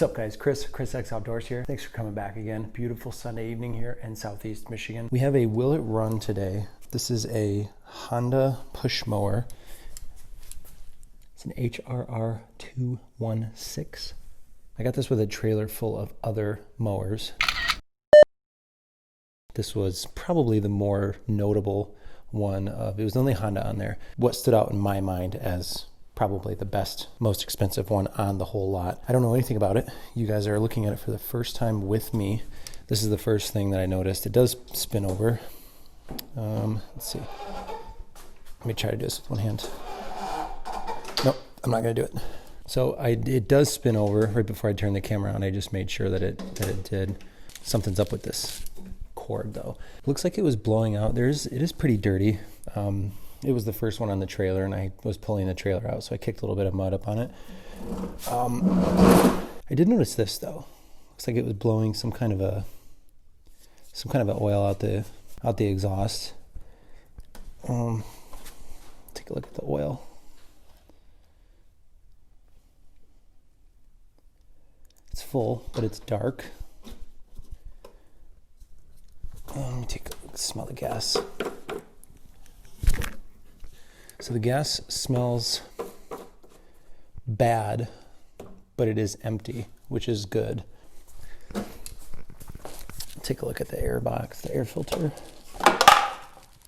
What's up guys, chrisxoutdoors here. Thanks for coming back again. Beautiful Sunday evening here in Southeast Michigan. We have a Will It Run today. This is a Honda push mower. It's an HRR216. I got this with a trailer full of other mowers. This was probably the more notable one of, it was the only Honda on there. What stood out in my mind as probably the best, most expensive one on the whole lot. I don't know anything about it. You guys are looking at it for the first time with me. This is the first thing that I noticed. It does spin over. Let's see. Let me try to do this with one hand. Nope, I'm not gonna do it. So it does spin over. Right before I turned the camera on, I just made sure that it did. Something's up with this cord though. Looks like it was blowing out. It is pretty dirty. It was the first one on the trailer and I was pulling the trailer out, so I kicked a little bit of mud up on it. I did notice this though. Looks like it was blowing some kind of a oil out the exhaust. Take a look at the oil. It's full, but it's dark. Let me take a look, smell the gas. So the gas smells bad, but it is empty, which is good. Take a look at the air box, the air filter.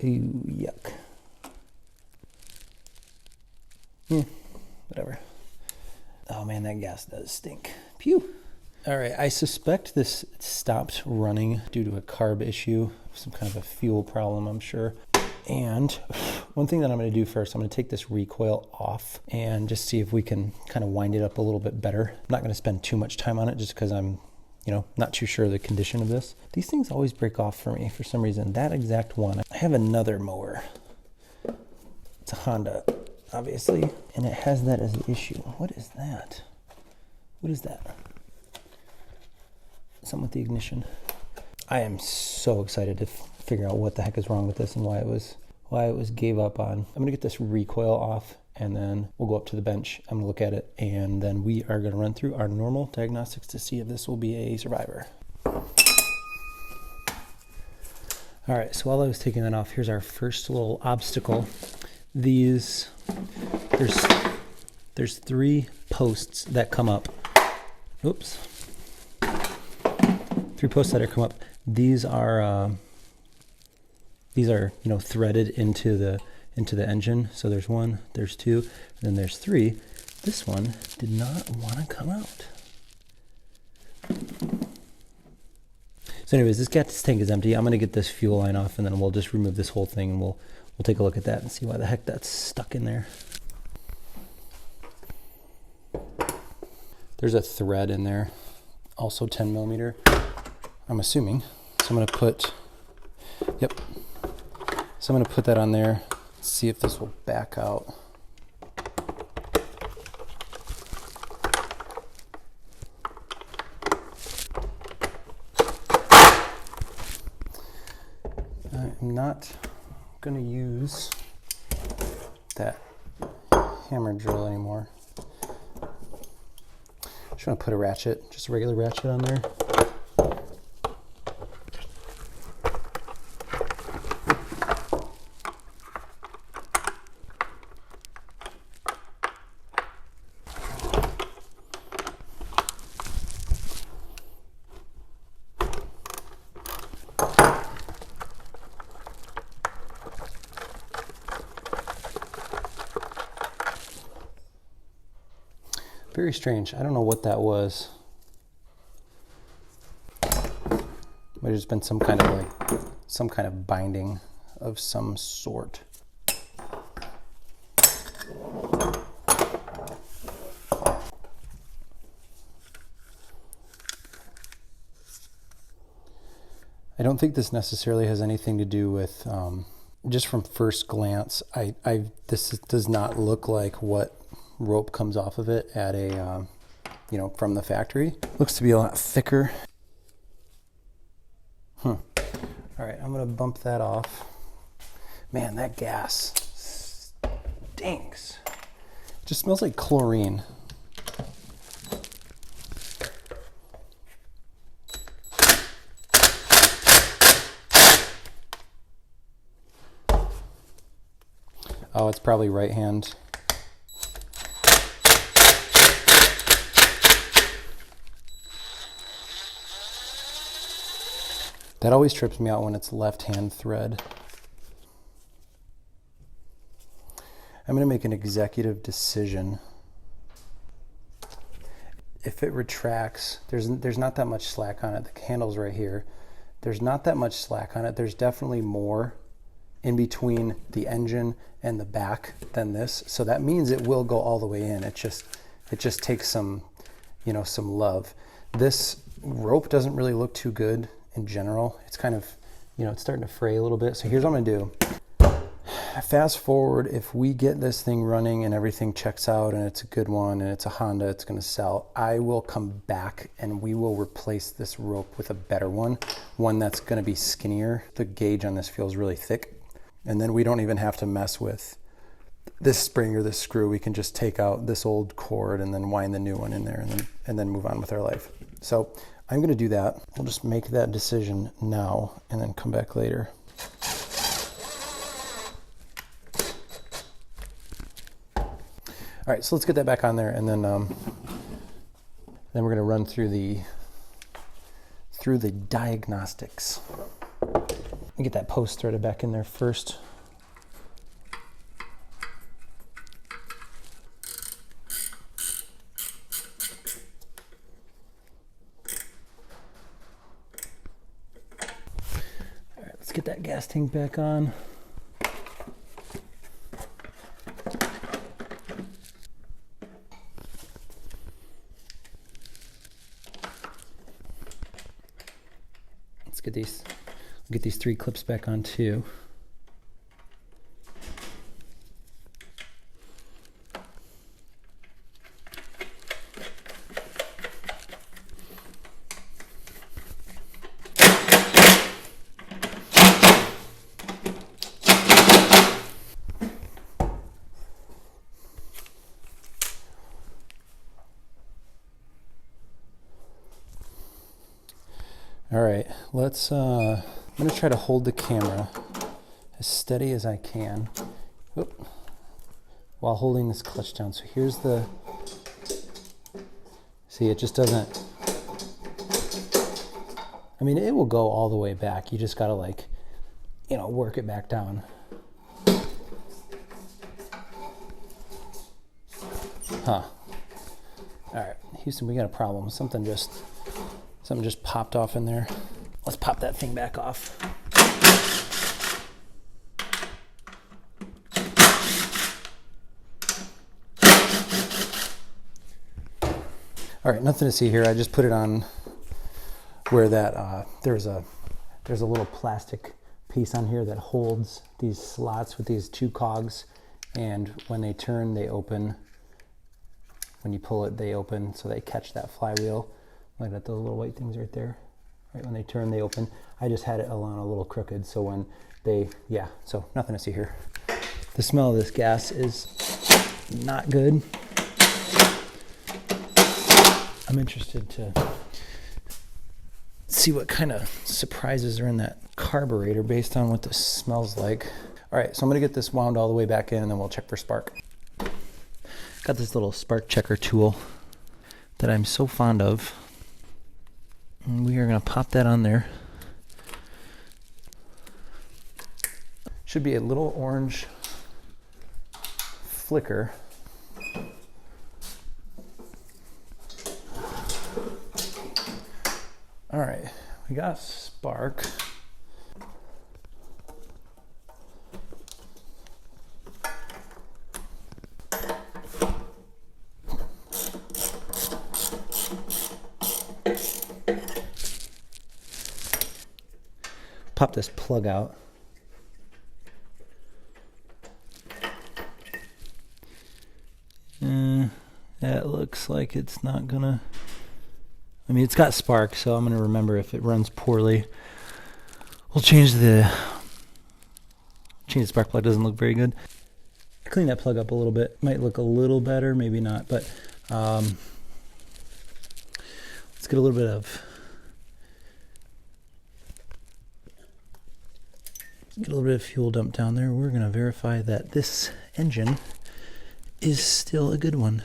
Ooh, yuck. Whatever. Oh man, that gas does stink. Pew. All right, I suspect this stopped running due to a carb issue, some kind of a fuel problem, I'm sure. And one thing that I'm going to do first, I'm going to take this recoil off and just see if we can kind of wind it up a little bit better. I'm not going to spend too much time on it just because I'm, not too sure of the condition of this. These things always break off for me for some reason. That exact one. I have another mower. It's a Honda, obviously, and it has that as an issue. What is that? What is that? Something with the ignition. I am so excited to figure out what the heck is wrong with this and why it was gave up on. I'm gonna get this recoil off and then we'll go up to the bench. I'm gonna look at it and then we are gonna run through our normal diagnostics to see if this will be a survivor. All right, so while I was taking that off, here's our first little obstacle. There's 3 posts that come up. Oops. 3 posts that come up. These are threaded into the engine. So there's 1, there's 2, and then there's 3. This one did not want to come out. So anyways, this gas tank is empty. I'm going to get this fuel line off and then we'll just remove this whole thing and we'll take a look at that and see why the heck that's stuck in there. There's a thread in there, also 10 millimeter. I'm assuming. So I'm going to put, So I'm going to put that on there, see if this will back out. I'm not going to use that hammer drill anymore. Just want to put a ratchet, just a regular ratchet on there. Very strange. I don't know what that was. Might have just been some kind of binding of some sort. I don't think this necessarily has anything to do with, just from first glance, this does not look like what rope comes off of it at a, from the factory. Looks to be a lot thicker. All right, I'm gonna bump that off. Man, that gas stinks. It just smells like chlorine. Oh, it's probably right hand. That always trips me out when it's left-hand thread. I'm going to make an executive decision. If it retracts, there's not that much slack on it. The handle's right here. There's not that much slack on it. There's definitely more in between the engine and the back than this. So that means it will go all the way in. It just takes some, some love. This rope doesn't really look too good in general. It's kind of, it's starting to fray a little bit. So here's what I'm gonna do. Fast forward, if we get this thing running and everything checks out and it's a good one and it's a Honda, it's gonna sell, I will come back and we will replace this rope with a better one that's gonna be skinnier. The gauge on this feels really thick. And then we don't even have to mess with this spring or this screw. We can just take out this old cord and then wind the new one in there and then move on with our life. So I'm gonna do that. We'll just make that decision now and then come back later. All right, so let's get that back on there, and then we're going to run through the diagnostics. Let me get that post threaded back in there first. All right, let's get that gas tank back on. Get these 3 clips back on too. All right, let's, I'm gonna try to hold the camera as steady as I can, while holding this clutch down. So here's the, see, it just doesn't, I mean, it will go all the way back. You just gotta work it back down. Huh. All right, Houston, we got a problem. Something just popped off in there. Let's pop that thing back off. All right, nothing to see here. I just put it on where that there's a little plastic piece on here that holds these slots with these 2 cogs, and when they turn, they open. When you pull it, they open, so they catch that flywheel. Like that, those little white things right there. Right when they turn, they open. I just had it along a little crooked, so when they, so nothing to see here. The smell of this gas is not good. I'm interested to see what kind of surprises are in that carburetor based on what this smells like. All right, so I'm gonna get this wound all the way back in and then we'll check for spark. Got this little spark checker tool that I'm so fond of. And we are going to pop that on there. Should be a little orange flicker. All right, we got spark. Pop this plug out. That looks like it's not gonna, I mean, it's got spark, so I'm gonna remember if it runs poorly. We'll change the spark plug. Doesn't look very good. Clean that plug up a little bit. Might look a little better, maybe not, but let's get a little bit of fuel dump down there. We're going to verify that this engine is still a good one.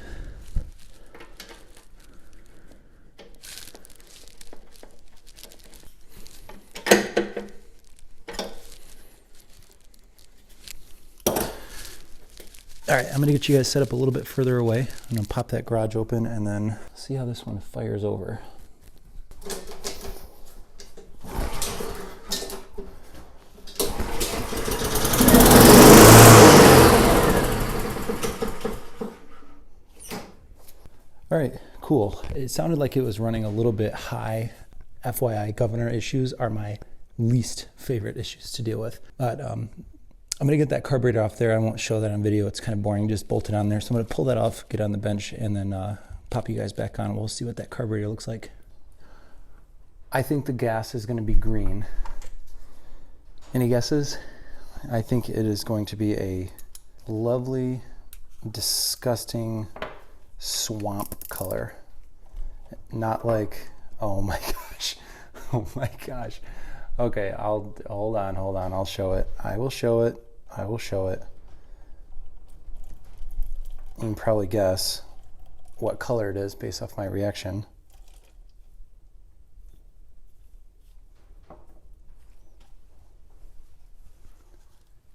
All right, I'm gonna get you guys set up a little bit further away. I'm gonna pop that garage open and then see how this one fires over. All right, cool. It sounded like it was running a little bit high. FYI, governor issues are my least favorite issues to deal with. But I'm gonna get that carburetor off there. I won't show that on video. It's kind of boring, just bolt it on there. So I'm gonna pull that off, get on the bench, and then pop you guys back on. We'll see what that carburetor looks like. I think the gas is gonna be green. Any guesses? I think it is going to be a lovely, disgusting swamp color. Not like, oh my gosh, oh my gosh. Okay, I'll hold on, I'll show it. I will show it. You can probably guess what color it is based off my reaction.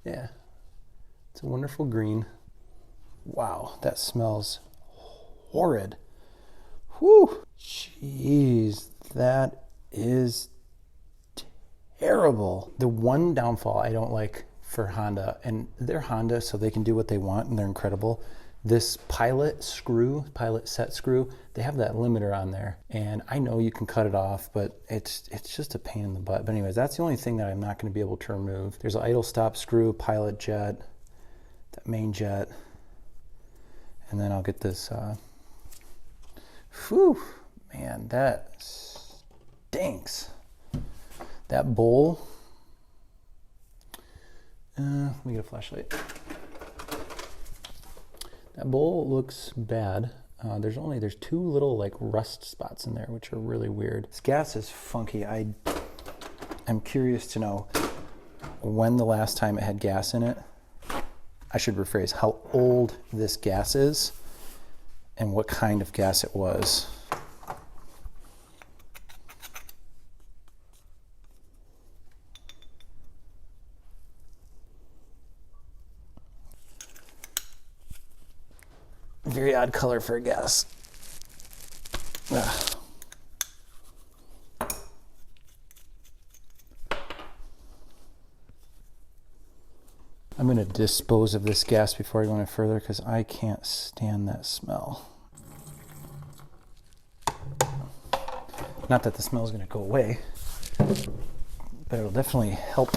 Yeah, it's a wonderful green. Wow, that smells horrid. Whew, jeez, that is terrible. The one downfall I don't like for Honda, and they're Honda, so they can do what they want, and they're incredible. This pilot set screw, they have that limiter on there, and I know you can cut it off, but it's just a pain in the butt. But anyways, that's the only thing that I'm not going to be able to remove. There's an idle stop screw, pilot jet, that main jet, and then I'll get this. Whew, man, that stinks. That bowl. Let me get a flashlight. That bowl looks bad. There's two little like rust spots in there, which are really weird. This gas is funky. I'm curious to know when the last time it had gas in it. I should rephrase how old this gas is and what kind of gas it was. Very odd color for a gas. Ugh. I'm going to dispose of this gas before I go any further because I can't stand that smell. Not that the smell is going to go away, but it'll definitely help.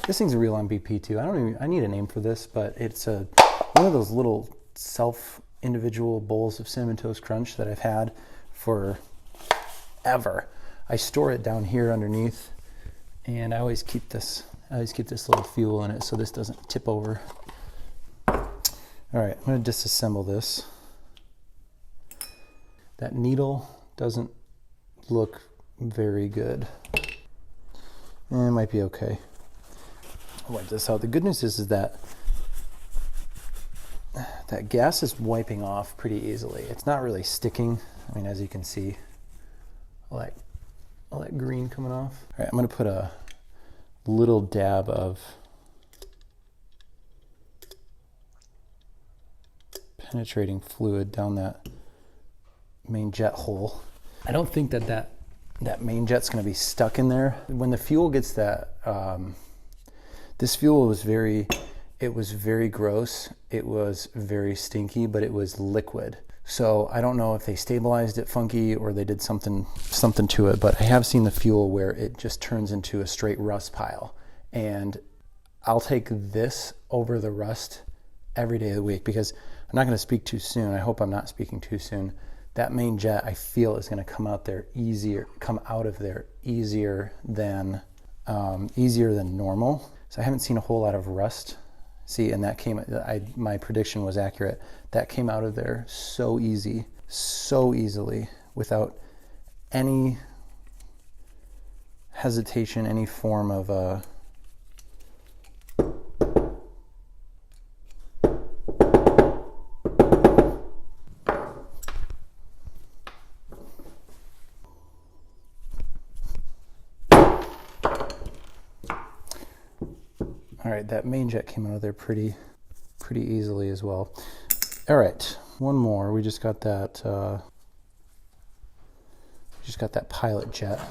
This thing's a real MVP too. I need a name for this, but it's one of those little individual bowls of Cinnamon Toast Crunch that I've had for ever. I store it down here underneath, and I always keep this little fuel in it so this doesn't tip over. All right, I'm going to disassemble this. That needle doesn't look very good. It might be okay. I'll wipe this out. The good news is that that gas is wiping off pretty easily. It's not really sticking. I mean, as you can see, all that green coming off. All right, I'm going to put a little dab of penetrating fluid down that main jet hole. I don't think that main jet's going to be stuck in there. When the fuel gets that, this fuel was very gross. It was very stinky, but it was liquid. So I don't know if they stabilized it funky or they did something to it, but I have seen the fuel where it just turns into a straight rust pile. And I'll take this over the rust every day of the week because I'm not going to speak too soon. I hope I'm not speaking too soon. That main jet, I feel, is going to come out of there easier than normal. So I haven't seen a whole lot of rust. See, and that my prediction was accurate. That came out of there so easily, without any hesitation, any form of All right, that main jet came out of there pretty easily as well. All right, one more. We just got that pilot jet.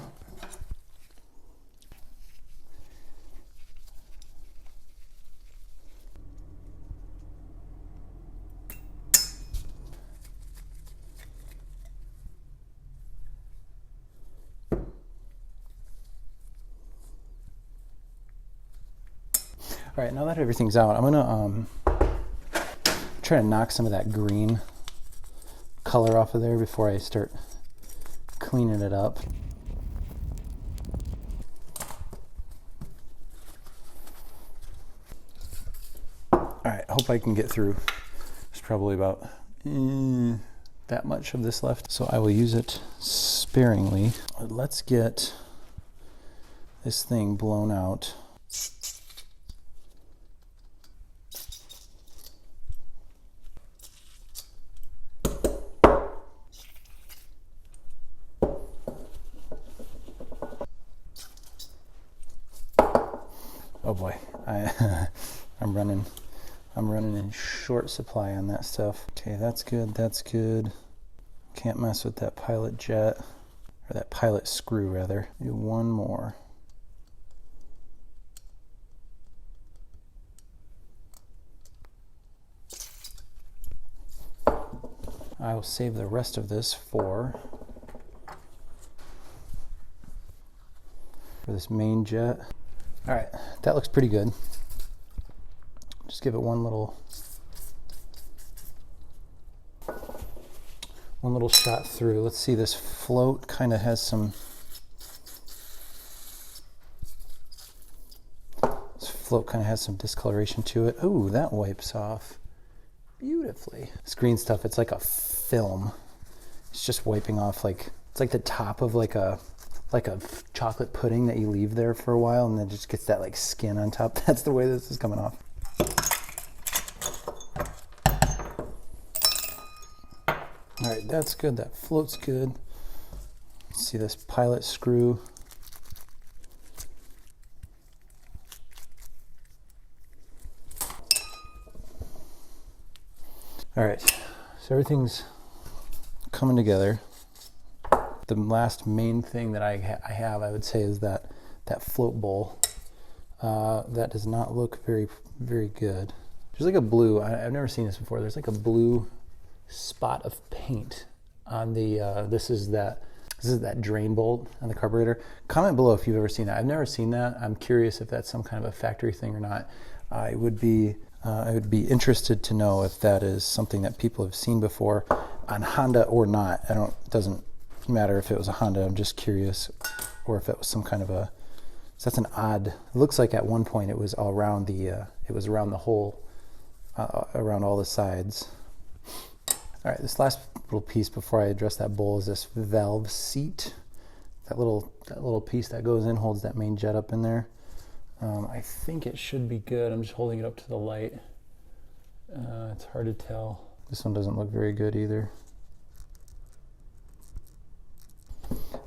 All right, now that everything's out, I'm gonna try to knock some of that green color off of there before I start cleaning it up. All right, I hope I can get through. There's probably about that much of this left, so I will use it sparingly. Let's get this thing blown out. Oh boy, I'm running in short supply on that stuff. Okay, that's good, that's good. Can't mess with that pilot jet, or that pilot screw rather. Do one more. I will save the rest of this for this main jet. All right, that looks pretty good. Just give it one little shot through. Let's see, this float kind of has some, discoloration to it. Oh, that wipes off beautifully. This green stuff, it's like a film. It's just wiping off it's like the top of like a chocolate pudding that you leave there for a while and then just gets that like skin on top. That's the way this is coming off. All right, that's good. That float's good. Let's see this pilot screw. All right, so everything's coming together. The last main thing that I have, I would say, is that float bowl. That does not look very good. There's like a blue, I've never seen this before, there's like a blue spot of paint on the, this is that drain bolt on the carburetor. Comment below if you've ever seen that. I've never seen that. I'm curious if that's some kind of a factory thing or not. I would be interested to know if that is something that people have seen before on Honda or not. It doesn't matter if it was a Honda, I'm just curious, or if it was some kind of a, so that's an odd, it looks like at one point it was all around it was around the whole, around all the sides. All right, this last little piece before I address that bowl is this valve seat. That little piece that goes in holds that main jet up in there. I think it should be good. I'm just holding it up to the light. It's hard to tell. This one doesn't look very good either.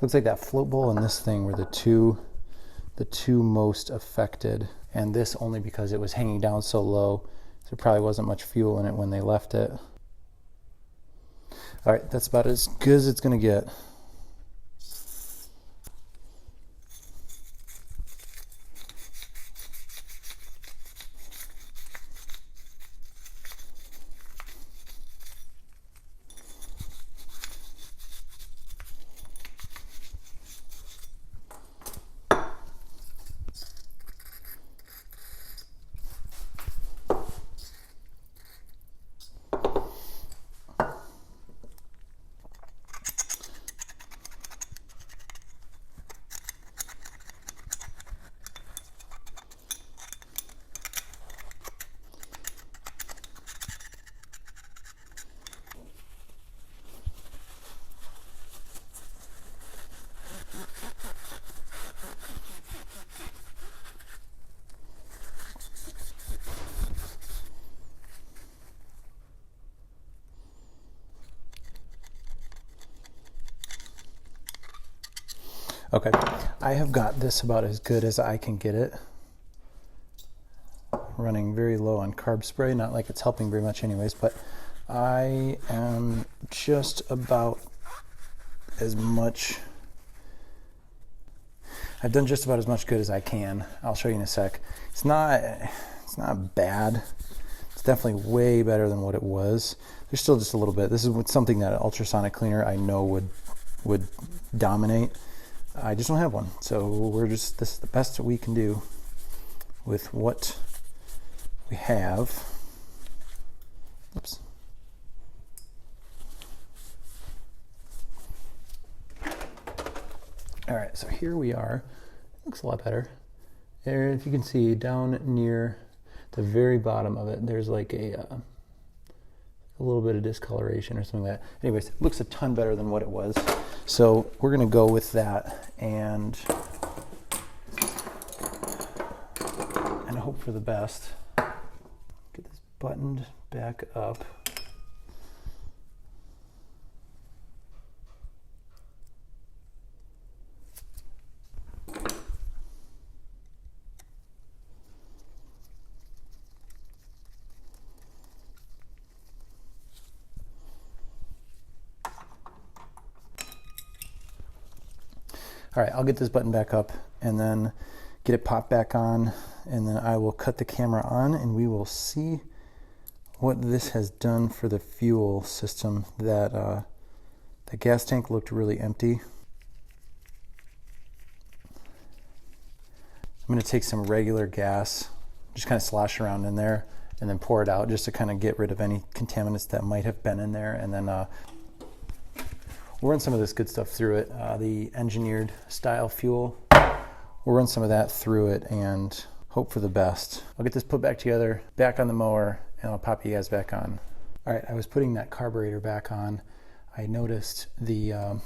Looks like that float bowl and this thing were the two most affected, and this only because it was hanging down so low. There probably wasn't much fuel in it when they left it. All right, that's about as good as it's gonna get. Okay, I have got this about as good as I can get it. running very low on carb spray, not like it's helping very much anyways, but I am just about as much, I've done just about as much good as I can. I'll show you in a sec. It's not bad. It's definitely way better than what it was. There's still just a little bit. This is something that an ultrasonic cleaner I know would dominate. I just don't have one. So this is the best that we can do with what we have. Oops. All right, so here we are. Looks a lot better. There, if you can see down near the very bottom of it, there's like a little bit of discoloration or something like that. Anyways, it looks a ton better than what it was. So we're gonna go with that and hope for the best. Get this buttoned back up. All right, I'll get this button back up and then get it popped back on, and then I will cut the camera on and we will see what this has done for the fuel system. The gas tank looked really empty. I'm going to take some regular gas, just kind of slosh around in there and then pour it out just to kind of get rid of any contaminants that might have been in there, and then we'll run some of this good stuff through it. The engineered style fuel, we'll run some of that through it and hope for the best. I'll get this put back together, back on the mower, and I'll pop you guys back on. All right, I was putting that carburetor back on. I noticed there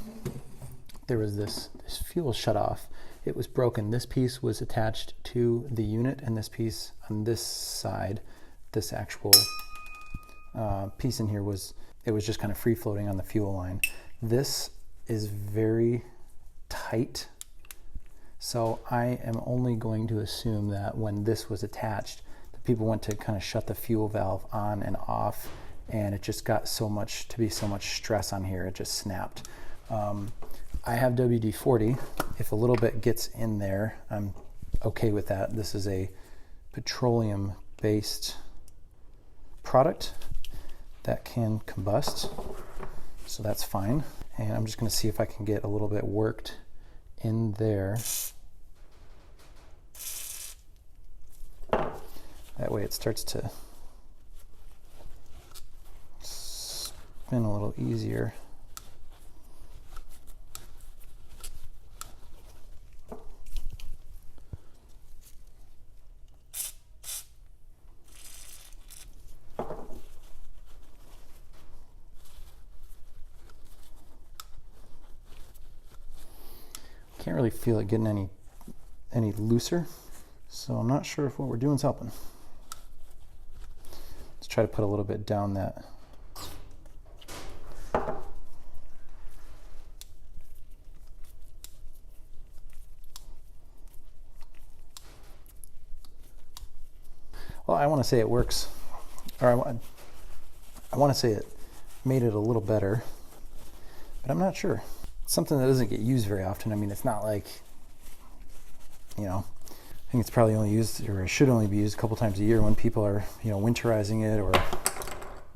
was this fuel shut off. It was broken. This piece was attached to the unit, and this piece on this side, this actual piece in here was just kind of free floating on the fuel line. This is very tight, so I am only going to assume that when this was attached, the people went to kind of shut the fuel valve on and off, and it just got so much stress on here, it just snapped. I have WD-40. If a little bit gets in there, I'm okay with that. This is a petroleum-based product that can combust, so that's fine. And I'm just going to see if I can get a little bit worked in there. That way it starts to spin a little easier. Can't really feel it getting any looser, so I'm not sure if what we're doing is helping. Let's try to put a little bit down that. Well, I want to say it works, or I want to say it made it a little better, but I'm not sure. It's something that doesn't get used very often. I mean, it's not like, you know, I think it's probably only used, or it should only be used a couple times a year when people are, you know, winterizing it or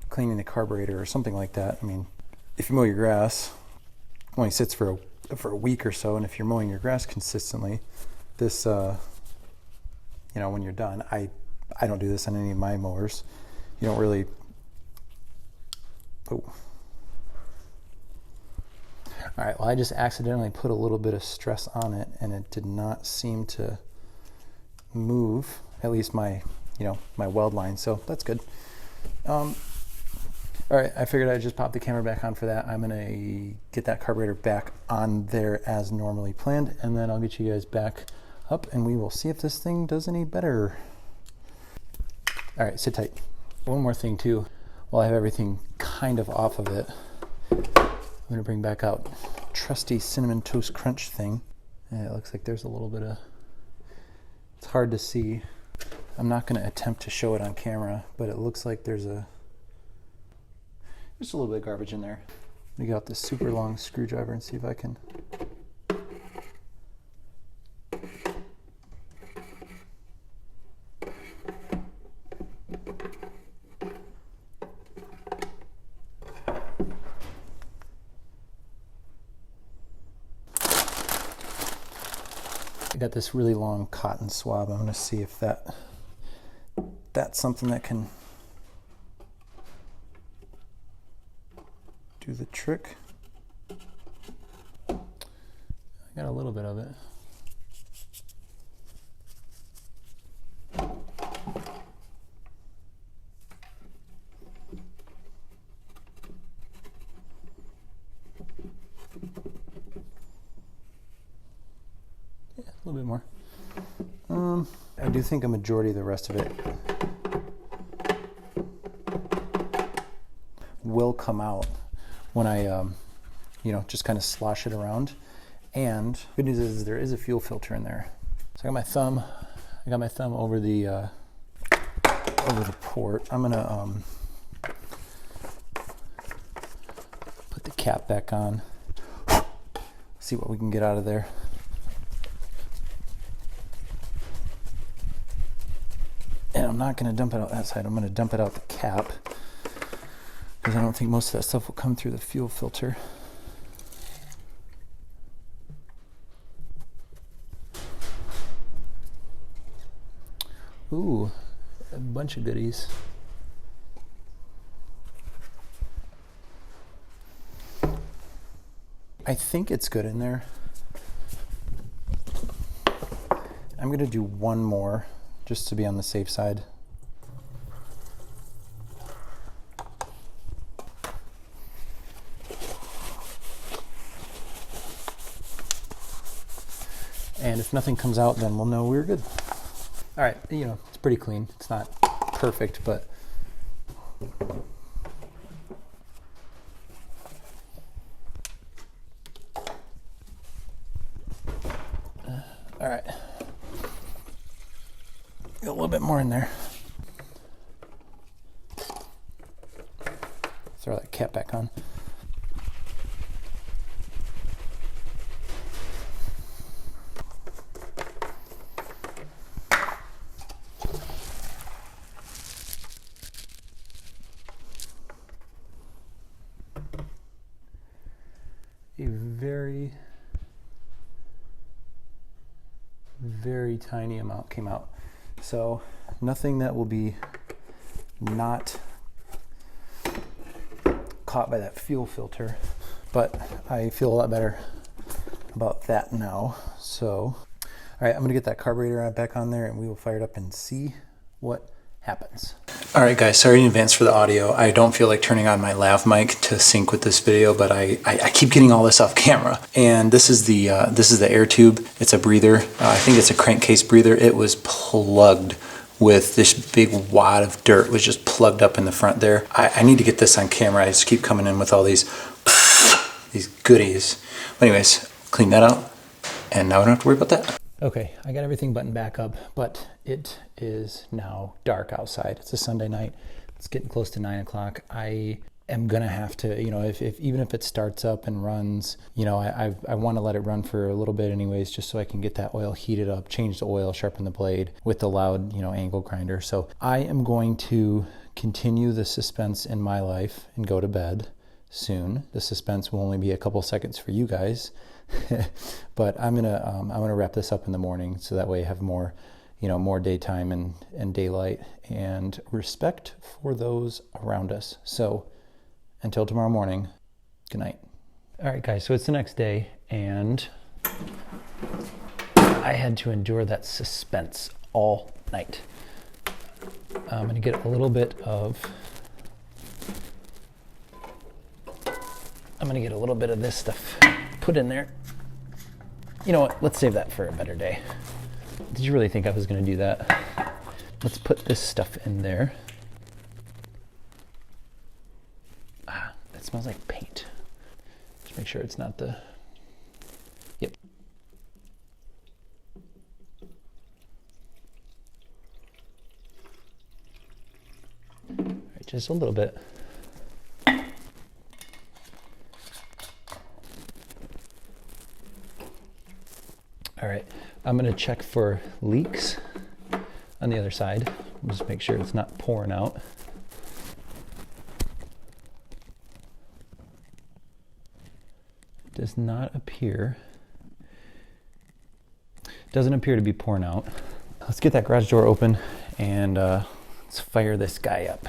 cleaning the carburetor or something like that. I mean, if you mow your grass, it only sits for a week or so, and if you're mowing your grass consistently, this, you know, when you're done, I don't do this on any of my mowers. You don't really, oh. All right, well, I just accidentally put a little bit of stress on it, and it did not seem to move, at least my weld line, so that's good. All right, I figured I'd just pop the camera back on for that. I'm gonna get that carburetor back on there as normally planned, and then I'll get you guys back up, and we will see if this thing does any better. All right, sit tight. One more thing too, while I have everything kind of off of it, I'm going to bring back out trusty Cinnamon Toast Crunch thing. And it looks like there's a little bit of, it's hard to see, I'm not going to attempt to show it on camera, but it looks like there's just a little bit of garbage in there. Let me get out this super long screwdriver and see if I can. I got this really long cotton swab. I'm going to see if that's something that can do the trick. I got a little bit of it. A little bit more. I do think a majority of the rest of it will come out when I, just kind of slosh it around. And good news is there is a fuel filter in there. So I got my thumb over the port. I'm gonna put the cap back on. See what we can get out of there. And I'm not going to dump it out that side. I'm going to dump it out the cap because I don't think most of that stuff will come through the fuel filter. Ooh, a bunch of goodies. I think it's good in there. I'm going to do one more, just to be on the safe side. And if nothing comes out, then we'll know we're good. All right, it's pretty clean. It's not perfect, but all right. Got a little bit more in there. Throw that cap back on. A very, very tiny amount came out. So nothing that will be not caught by that fuel filter, but I feel a lot better about that now. So, all right, I'm gonna get that carburetor back on there and we will fire it up and see what happens. All right, guys, sorry in advance for the audio. I don't feel like turning on my lav mic to sync with this video, but I keep getting all this off camera. And this is the air tube. It's a breather. I think it's a crankcase breather. It was plugged with this big wad of dirt. It was just plugged up in the front there. I need to get this on camera. I just keep coming in with all these goodies. But anyways, clean that out, and now I don't have to worry about that. Okay, I got everything buttoned back up, but it is now dark outside. It's a Sunday night. It's getting close to 9 o'clock. I am gonna have to, even if it starts up and runs, I want to let it run for a little bit anyways, just so I can get that oil heated up, change the oil, sharpen the blade with the loud, angle grinder. So I am going to continue the suspense in my life and go to bed soon. The suspense will only be a couple seconds for you guys. But I'm gonna wrap this up in the morning so that way I have more daytime and daylight and respect for those around us. So until tomorrow morning, good night. All right, guys, so it's the next day and I had to endure that suspense all night. I'm gonna get a little bit of this stuff put in there. You know what? Let's save that for a better day. Did you really think I was going to do that? Let's put this stuff in there. Ah, that smells like paint. Just make sure it's not the... Yep. I just a little bit. All right, I'm gonna check for leaks on the other side. Just make sure it's not pouring out. Does not appear, doesn't appear to be pouring out. Let's get that garage door open and let's fire this guy up.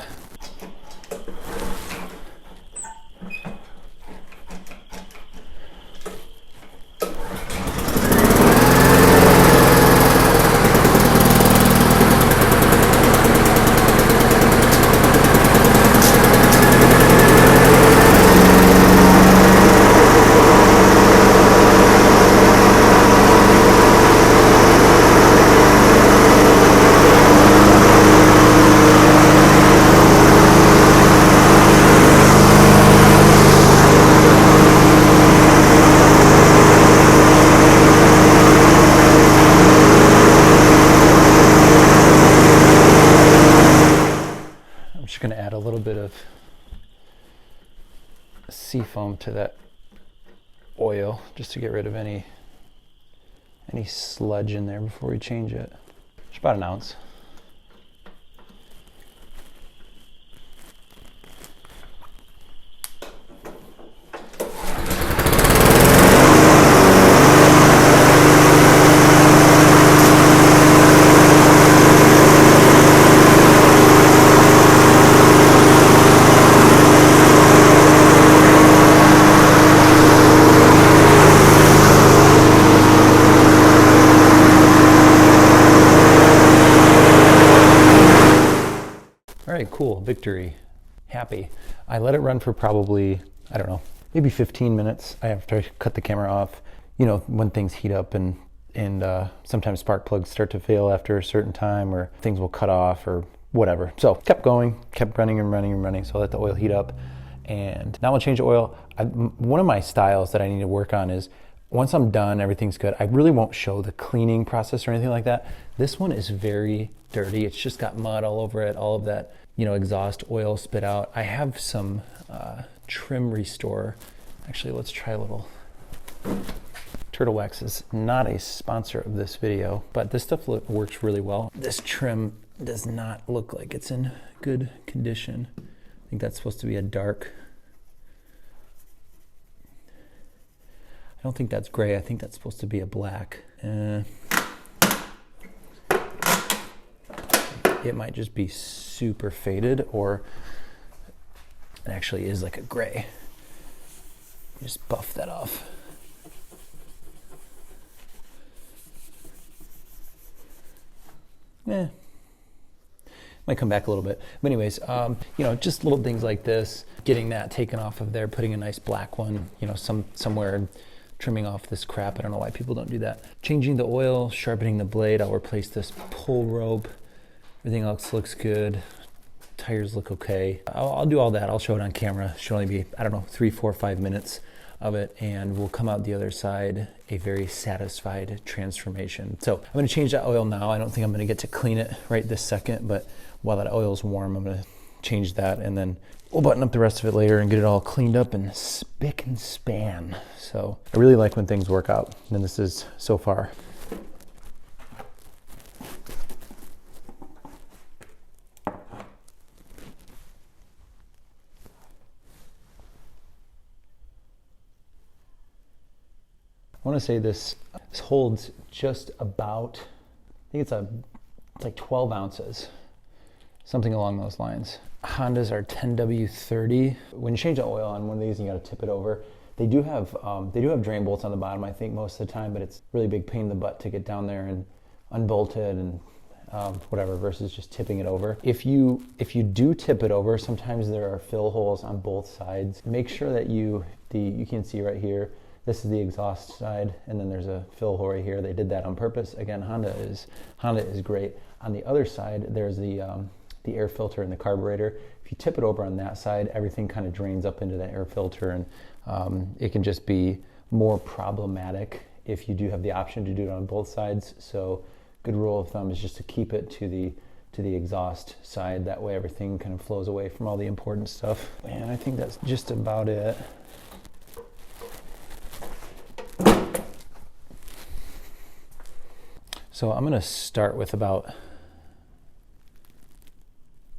Going to add a little bit of seafoam to that oil just to get rid of any sludge in there before we change it. Just about an ounce. All right, cool, victory, happy. I let it run for probably, I don't know, maybe 15 minutes. I have to cut the camera off. You know, when things heat up and sometimes spark plugs start to fail after a certain time, or things will cut off or whatever. So kept going, kept running and running and running. So I let the oil heat up, and now I'll change the oil. One of my styles that I need to work on is, once I'm done, everything's good, I really won't show the cleaning process or anything like that. This one is very dirty. It's just got mud all over it, all of that, you know, exhaust oil spit out. I have some trim restore. Actually, let's try a little. Turtle Wax is not a sponsor of this video, but this stuff works really well. This trim does not look like it's in good condition. I think that's supposed to be a dark. I don't think that's gray. I think that's supposed to be a black. It might just be super faded, or it actually is like a gray. Just buff that off. Might come back a little bit. But anyways, you know, just little things like this, getting that taken off of there, putting a nice black one, you know, somewhere, trimming off this crap. I don't know why people don't do that. Changing the oil, sharpening the blade. I'll replace this pull rope. Everything else looks good. Tires look okay. I'll do all that. I'll show it on camera. It should only be, I don't know, 3, 4, 5 minutes of it, and we'll come out the other side a very satisfied transformation. So I'm going to change that oil now. I don't think I'm going to get to clean it right this second, but while that oil's warm, I'm going to change that, and then we'll button up the rest of it later and get it all cleaned up and spick and span. So I really like when things work out, and this is so far. I want to say this holds just about, I think it's like 12 ounces, something along those lines. Hondas are 10W30. When you change the oil on one of these, you got to tip it over. They do have drain bolts on the bottom, I think, most of the time, but it's really big pain in the butt to get down there and unbolt it and whatever, versus just tipping it over. If you do tip it over, sometimes there are fill holes on both sides. Make sure that you can see right here, this is the exhaust side, and then there's a fill hole right here. They did that on purpose. Again, Honda is great. On the other side, there's the air filter and the carburetor. If you tip it over on that side, everything kind of drains up into the air filter, and it can just be more problematic if you do have the option to do it on both sides. So good rule of thumb is just to keep it to to the exhaust side. That way everything kind of flows away from all the important stuff. And I think that's just about it. So I'm gonna start with about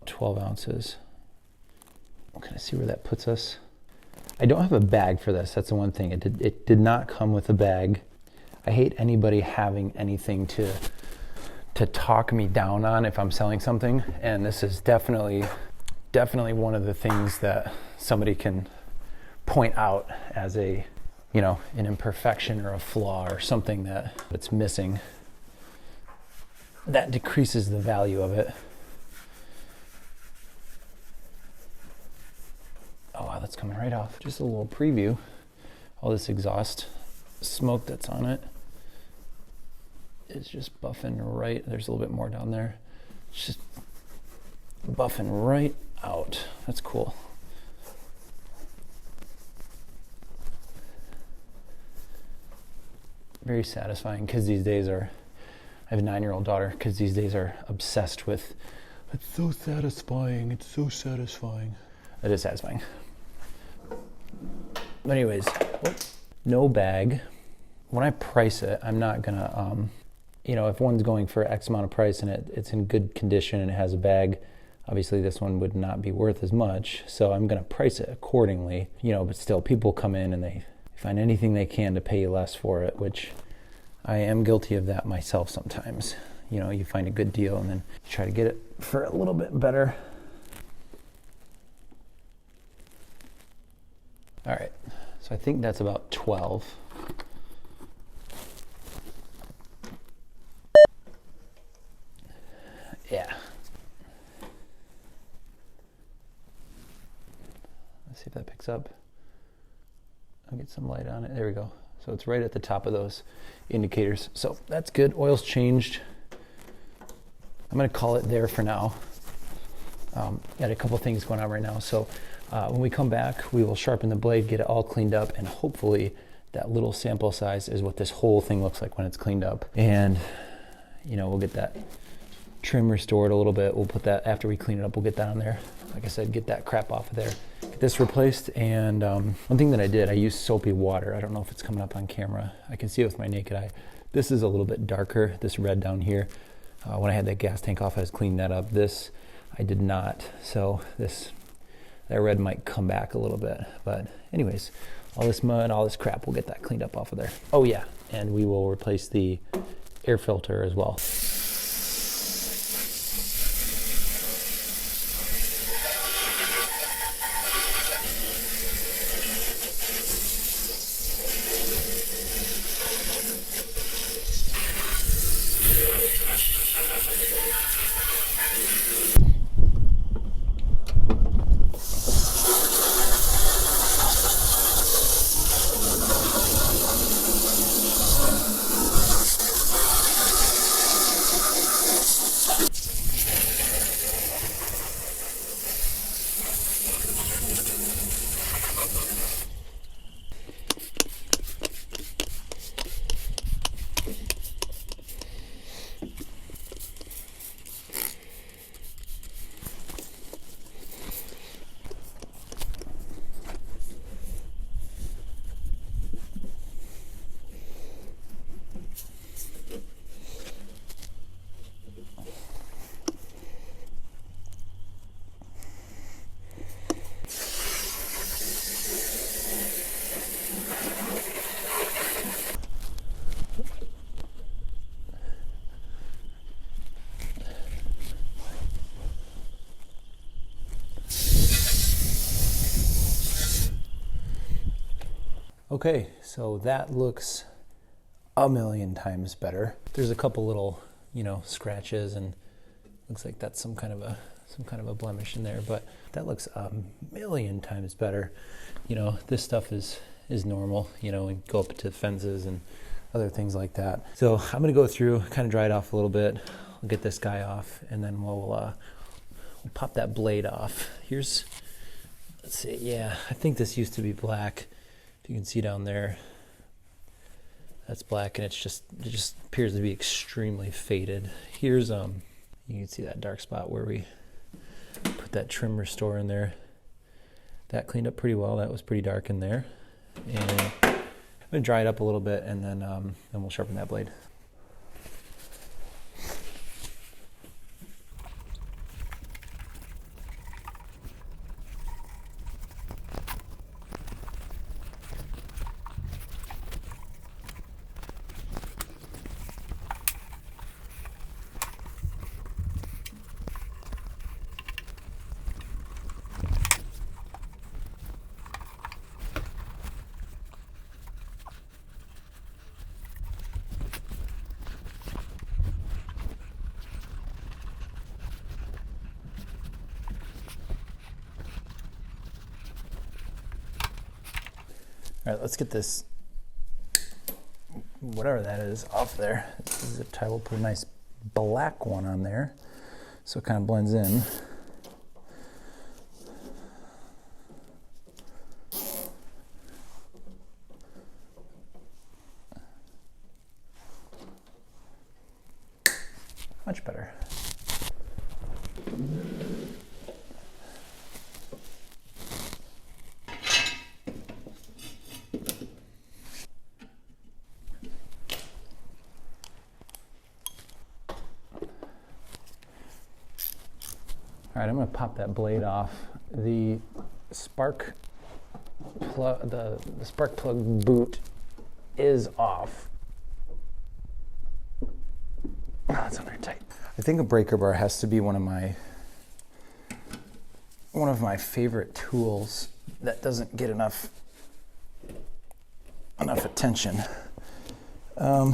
12 ounces. We'll kind of see where that puts us. I don't have a bag for this, that's the one thing. It did not come with a bag. I hate anybody having anything to talk me down on if I'm selling something, and this is definitely one of the things that somebody can point out as a, you know, an imperfection or a flaw or something that's missing. That decreases the value of it. Oh wow, that's coming right off. Just a little preview. All this exhaust smoke that's on it is just buffing right. There's a little bit more down there. It's just buffing right out. That's cool. Very satisfying. Kids these days are, I have a 9-year-old daughter. Kids these days are obsessed with, it's so satisfying, it's so satisfying. It is satisfying. But anyways, no bag. When I price it, I'm not gonna, you know, if one's going for X amount of price and it's in good condition and it has a bag, obviously this one would not be worth as much. So I'm gonna price it accordingly, you know, but still people come in and they find anything they can to pay less for it, which I am guilty of that myself sometimes. You know, you find a good deal and then you try to get it for a little bit better. All right, so I think that's about 12. Yeah. Let's see if that picks up. I'll get some light on it. There we go. So it's right at the top of those indicators. So that's good. Oil's changed. I'm going to call it there for now. Got a couple things going on right now. So when we come back, we will sharpen the blade, get it all cleaned up, and hopefully that little sample size is what this whole thing looks like when it's cleaned up. And, you know, we'll get that trim restored a little bit. We'll put that, after we clean it up, we'll get that on there. Like I said, get that crap off of there. Get this replaced. And one thing that I did, I used soapy water. I don't know if it's coming up on camera. I can see it with my naked eye. This is a little bit darker, this red down here. When I had that gas tank off, I was cleaning that up. This, I did not. So that red might come back a little bit. But anyways, all this mud, all this crap, we'll get that cleaned up off of there. Oh yeah, and we will replace the air filter as well. Okay, so that looks a million times better. There's a couple little, you know, scratches, and looks like that's some kind of a blemish in there, but that looks a million times better. You know, this stuff is normal, you know, and go up to fences and other things like that. So I'm gonna go through, kind of dry it off a little bit. We'll get this guy off, and then we'll pop that blade off. Let's see, yeah, I think this used to be black. You can see down there, that's black, and it just appears to be extremely faded. Here's You can see that dark spot where we put that trim restore in there. That cleaned up pretty well. That was pretty dark in there. And I'm gonna dry it up a little bit, and then we'll sharpen that blade. All right, let's get this, whatever that is, off there. This is a tie. We'll put a nice black one on there so it kind of blends in. Much better. All right, I'm going to pop that blade off. The spark plug, the spark plug boot is off. Oh, it's under tight. I think a breaker bar has to be one of my favorite tools that doesn't get enough attention. I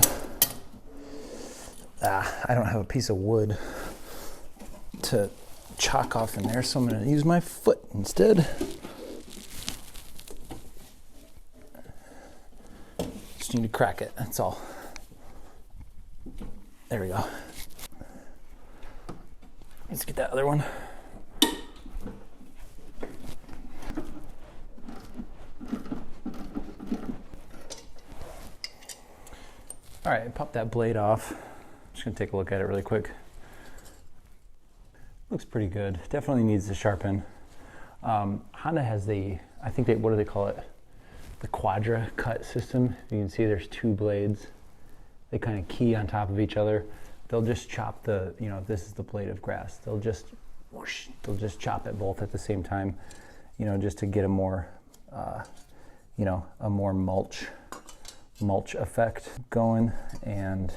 don't have a piece of wood to chalk off in there, so I'm going to use my foot instead. Just need to crack it, that's all. There we go. Let's get that other one. All right, pop that blade off. Just gonna take a look at it really quick. Looks pretty good. Definitely needs to sharpen. Honda has I think what do they call it? The quadra cut system. You can see there's two blades. They kind of key on top of each other. They'll just chop this is the blade of grass. They'll just chop it both at the same time, just to get a more, a more mulch effect going, and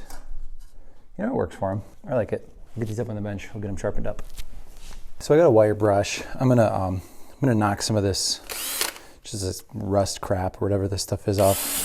it works for them. I like it. I'll get these up on the bench. We'll get them sharpened up. So I got a wire brush. I'm gonna knock some of this, just this rust crap or whatever this stuff is, off.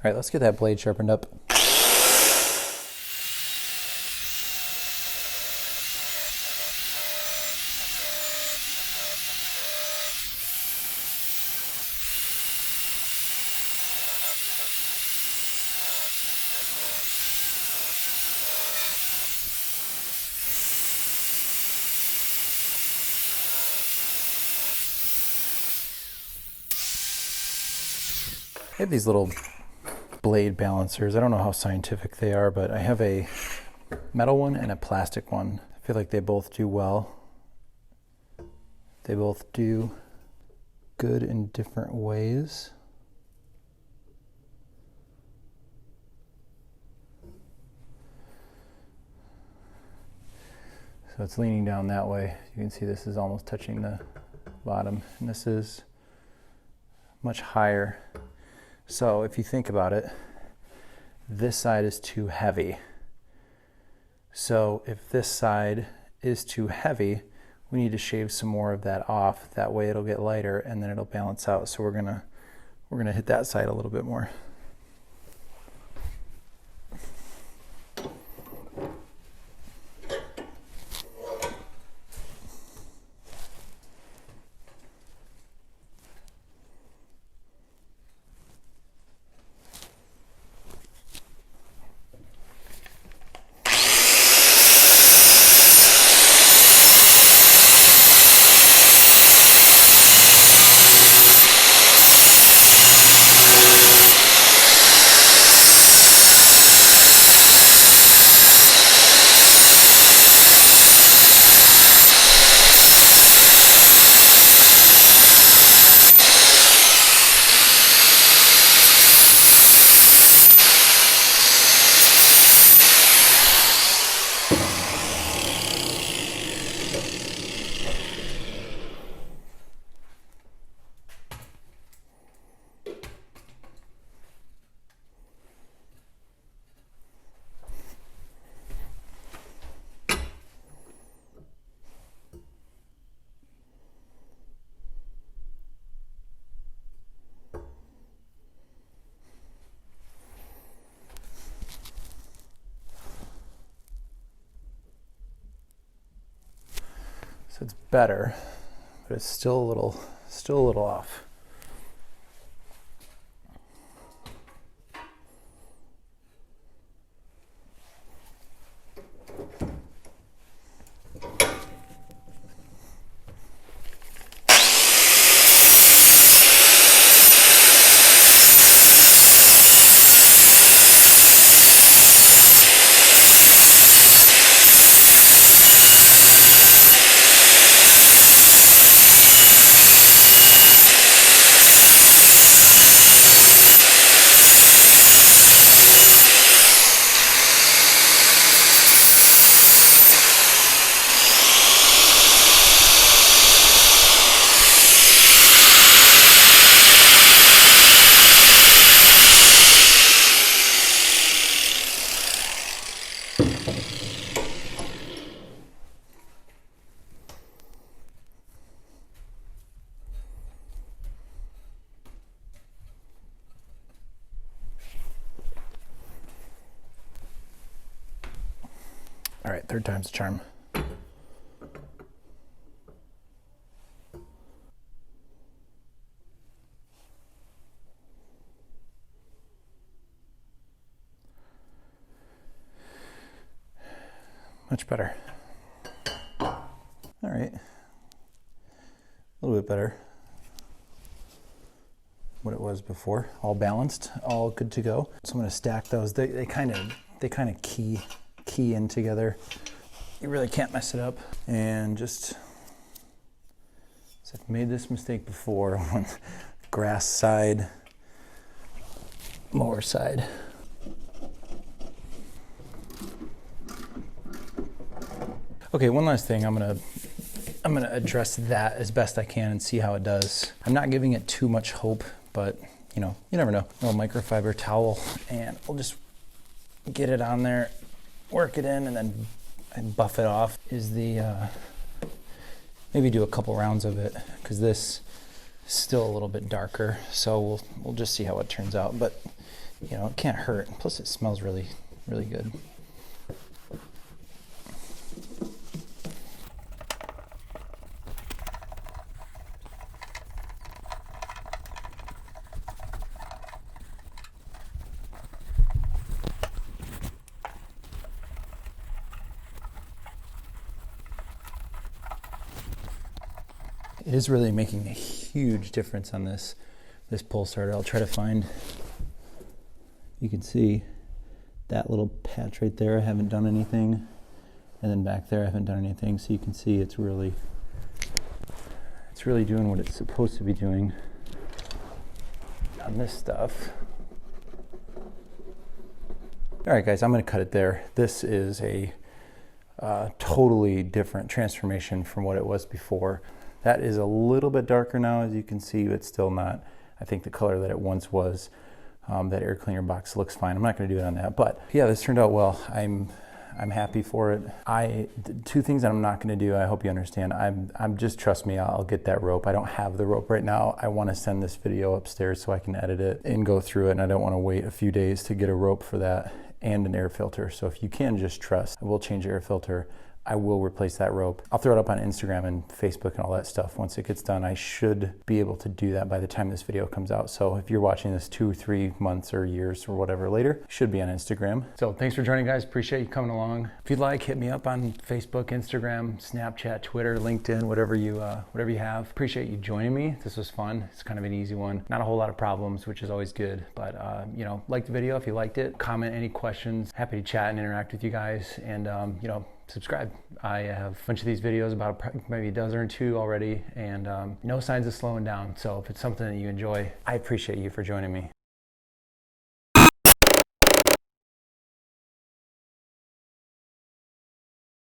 All right, let's get that blade sharpened up. I have these little blade balancers. I don't know how scientific they are, but I have a metal one and a plastic one. I feel like they both do well. They both do good in different ways. So it's leaning down that way. You can see this is almost touching the bottom, and this is much higher. So if you think about it, this side is too heavy. So if this side is too heavy, we need to shave some more of that off. That way it'll get lighter and then it'll balance out. So we're gonna hit that side a little bit more. So it's better, but it's still a little off. All right, third time's the charm. Much better. All right, a little bit better. What it was before, all balanced, all good to go. So I'm gonna stack those. They kind of key in together. You really can't mess it up. And just, so I've made this mistake before on grass side, mower side. Okay, one last thing. I'm gonna address that as best I can and see how it does. I'm not giving it too much hope, but you know, you never know. A little microfiber towel, and we'll just get it on there, work it in, and then buff it off. Is the maybe do a couple rounds of it, because this is still a little bit darker. So we'll just see how it turns out. But you know, it can't hurt. Plus, it smells really good. It is really making a huge difference on this pull starter. I'll try to find, you can see that little patch right there, I haven't done anything. And then back there, I haven't done anything. So you can see it's really doing what it's supposed to be doing on this stuff. All right, guys, I'm gonna cut it there. This is a totally different transformation from what it was before. That is a little bit darker now, as you can see, but still not, I think, the color that it once was. That air cleaner box looks fine. I'm not gonna do it on that, but yeah, this turned out well. I'm happy for it. Two things that I'm not gonna do, I hope you understand. I'm just, trust me, I'll get that rope. I don't have the rope right now. I wanna send this video upstairs so I can edit it and go through it, and I don't wanna wait a few days to get a rope for that and an air filter. So if you can just trust, I will change the air filter. I will replace that rope. I'll throw it up on Instagram and Facebook and all that stuff. Once it gets done, I should be able to do that by the time this video comes out. So if you're watching this 2 or 3 months or years or whatever later, it should be on Instagram. So thanks for joining, guys. Appreciate you coming along. If you'd like, hit me up on Facebook, Instagram, Snapchat, Twitter, LinkedIn, whatever you have. Appreciate you joining me. This was fun. It's kind of an easy one. Not a whole lot of problems, which is always good. But you know, like the video if you liked it. Comment any questions. Happy to chat and interact with you guys. And you know, subscribe. I have a bunch of these videos, about maybe a dozen or two already, and no signs of slowing down. So if it's something that you enjoy, I appreciate you for joining me.